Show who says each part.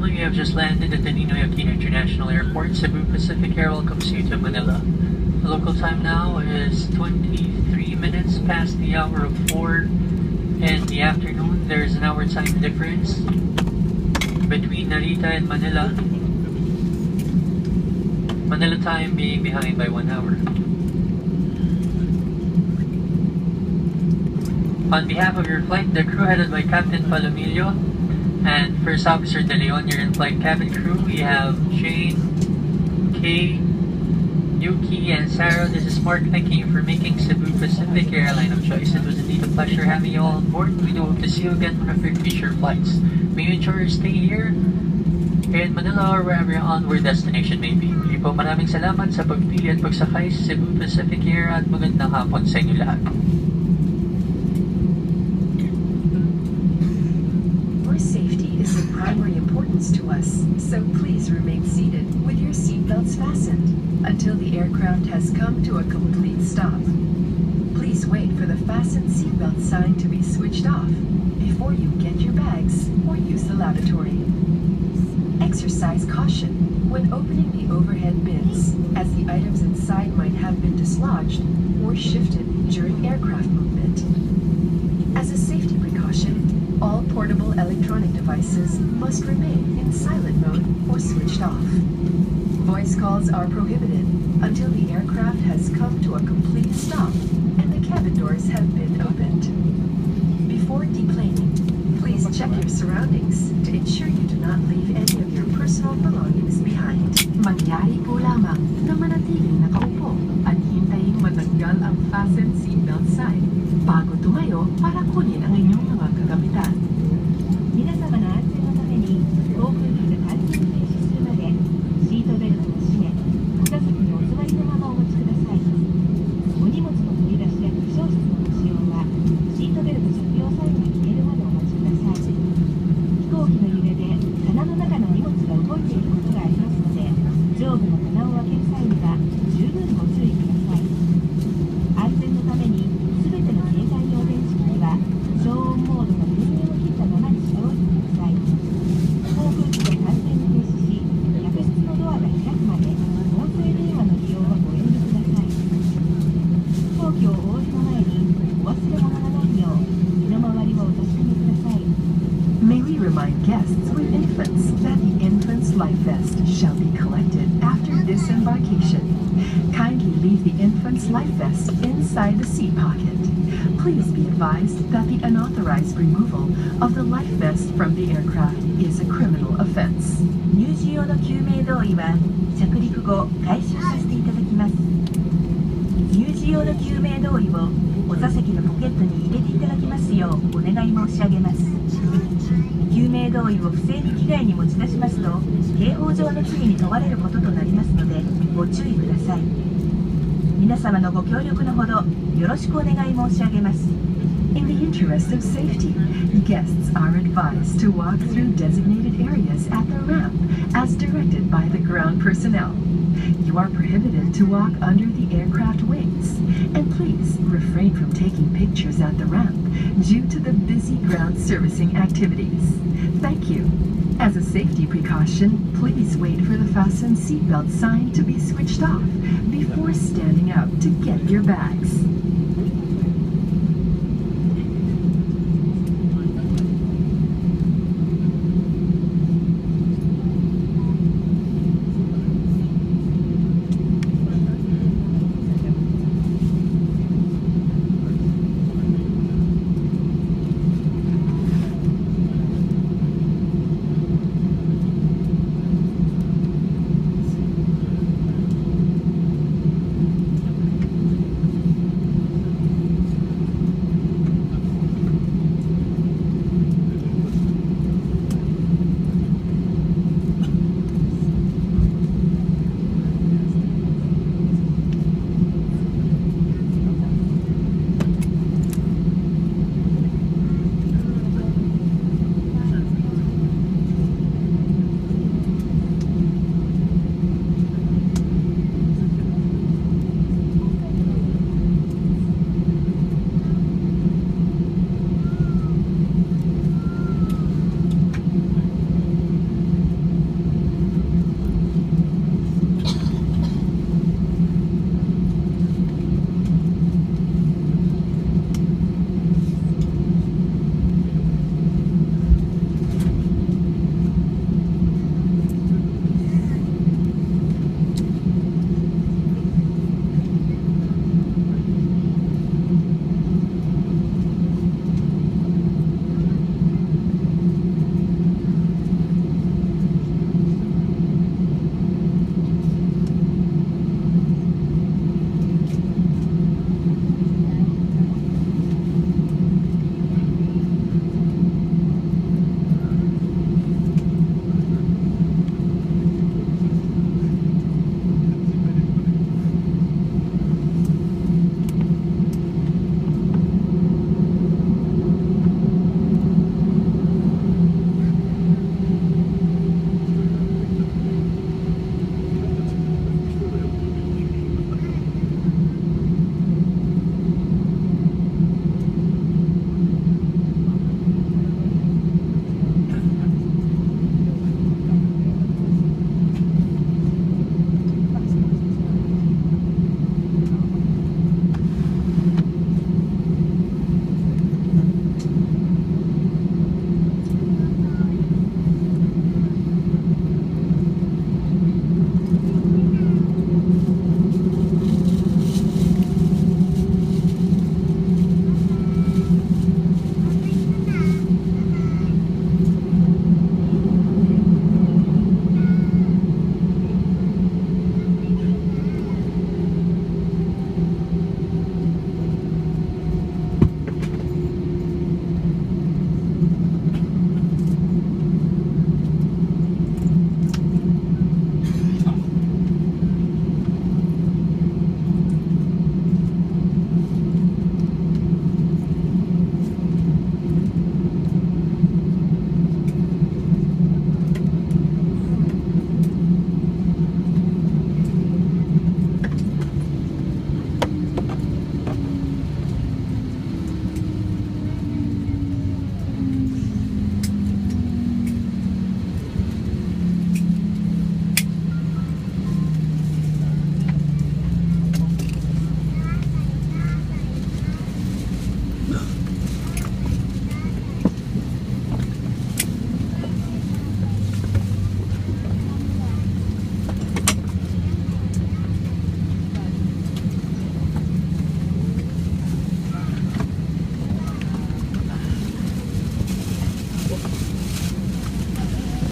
Speaker 1: family, we have just landed at the Ninoy Aquino International Airport. Cebu Pacific Air welcomes you to Manila. The local time now is 23 minutes past the hour of 4 in the afternoon. There is an hour time difference between Narita and Manila. Manila time being behind by 1 hour. On behalf of your flight, the crew headed by Captain Palomillo and First Officer De Leon, your in-flight cabin crew, we have Jane, Kay, Yuki, and Sarah. This is Mark. Thanking you for making Cebu Pacific your airline of choice. It was indeed a pleasure having you all on board. We do hope to see you again on one of your future flights. May you enjoy your stay here in Manila or wherever your onward destination may be. Muli po maraming salamat sa pagpili at pagsakay sa Cebu Pacific Air at magandang hapon sa inyo lahat.
Speaker 2: Your safety is of primary importance to us, so please remain seated with your seatbelts fastened until the aircraft has come to a complete stop. Please wait for the fastened seatbelt sign to be switched off before you get your bags or use the lavatory. Exercise caution when opening the overhead bins, as the items inside might have been dislodged or shifted during aircraft movement. As a safety precaution, all portable electronic devices must remain in silent mode or switched off. Voice calls are prohibited until the aircraft has come to a complete stop and the cabin doors have been opened. Before deplaning, please check your surroundings to ensure you do not leave any of your personal belongings behind. Mangyari po lamang na manatiling nakaupo at hintayin matanggal ang fasten seatbelt sign bago tumayo para kunin ang inyong mga kagamitan.
Speaker 3: 皆様の安全のために航空機が完全停止するまでシートベルトを締め、お座席にお座りのままお待ちください。お荷物の取り出しや非常室のご使用はシートベルト着用サインが消えるまでお待ちください。飛行機の揺れで棚の中の荷物が動いていることがありますので、上部の棚を開ける際には十分ご注意ください。安全のために全ての携帯用電池機は消音モードの電源を切ったままにしておいてください。航空機が完全に停止し、客室のドアが開くまで音声電話の利用はご遠慮ください。飛行機をお降りの前にお忘れ物がないよう身の回りをお確かめください。
Speaker 2: May we remind guests with infants that the infant's life vest shall be collected after disembarkation. Kindly leave the infant's life vest inside the seat pocket. Please be advised that the unauthorized removal of the life vest from the aircraft is a criminal offense.
Speaker 3: 入時用の救命胴衣は着陸後回収させていただきます。入時用の救命胴衣をお座席のポケットに入れていただきますようお願い申し上げます。救命胴衣を不正に機外に持ち出しますと刑法上の罪に問われることとなりますのでご注意ください。皆様のご協力のほどよろしくお願い申し上げます。
Speaker 2: In the interest of safety, guests are advised to walk through designated areas at the ramp as directed by the ground personnel. You are prohibited to walk under the aircraft wings, and please refrain from taking pictures at the ramp due to the busy ground servicing activities. Thank you. As a safety precaution, please wait for the fasten seatbelt sign to be switched off before standing up to get your bags.